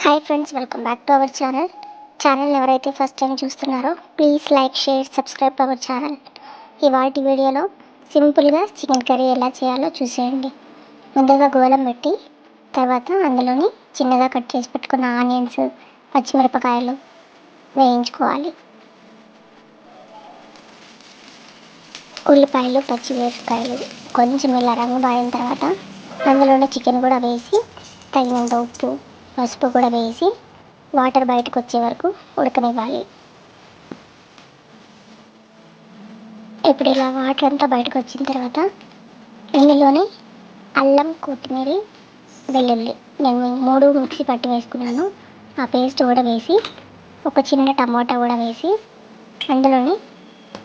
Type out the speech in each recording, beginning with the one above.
Hi friends, welcome back to our channel ఎవరైతే first time చూస్తున్నారో please like, share, subscribe our channel. ఇవాటి వీడియోలో సింపుల్గా చికెన్ కర్రీ ఎలా చేయాలో చూసేయండి. ముందుగా గోలం పెట్టి తర్వాత అందులోని చిన్నగా కట్ చేసి పెట్టుకున్న ఆనియన్స్, పచ్చిమిరపకాయలు వేయించుకోవాలి. ఉల్లిపాయలు, పచ్చిమిరపకాయలు కొంచెం ఇలా రంగు మారిన తర్వాత అందులోనే చికెన్ కూడా వేసి తగినంత ఉప్పు, పసుపు కూడా వేసి వాటర్ బయటకు వచ్చే వరకు ఉడకనివ్వాలి. ఇప్పుడు ఇలా వాటర్ అంతా బయటకు వచ్చిన తర్వాత ఇందులోనే అల్లం, కొత్తిమీర, వెల్లుల్లి నేను 3 మిక్సీ పట్టి వేసుకున్నాను. ఆ పేస్ట్ కూడా వేసి ఒక చిన్న టమాటా కూడా వేసి అందులోని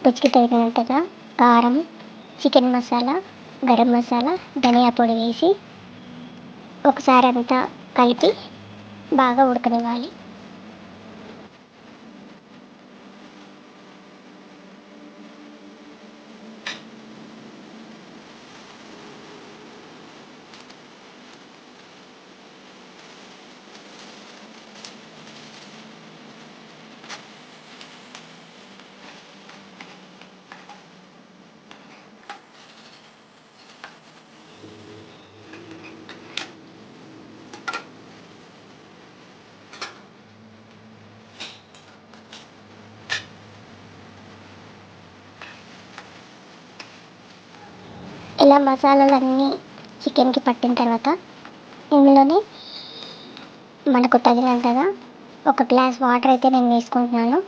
రుచికి తగినంతగా కారం, చికెన్ మసాలా, గరం మసాలా, ధనియా పొడి వేసి ఒకసారి అంతా కలిపి బాగా ఉడకనివ్వాలి. ఇలా మసాలాలన్నీ చికెన్కి పట్టిన తర్వాత ఇందులోనే మనకు తగినంతగా ఒక గ్లాస్ వాటర్ అయితే నేను వేసుకుంటున్నాను.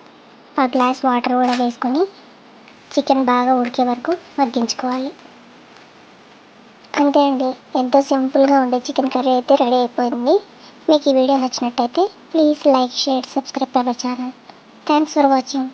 ఆ గ్లాస్ వాటర్ కూడా వేసుకొని చికెన్ బాగా ఉడికే వరకు మగ్గించుకోవాలి. అంతే అండి, ఎంతో సింపుల్గా ఉండే చికెన్ కర్రీ అయితే రెడీ అయిపోయింది. మీకు ఈ వీడియో నచ్చినట్టయితే please like, share, subscribe our channel. Thanks for watching.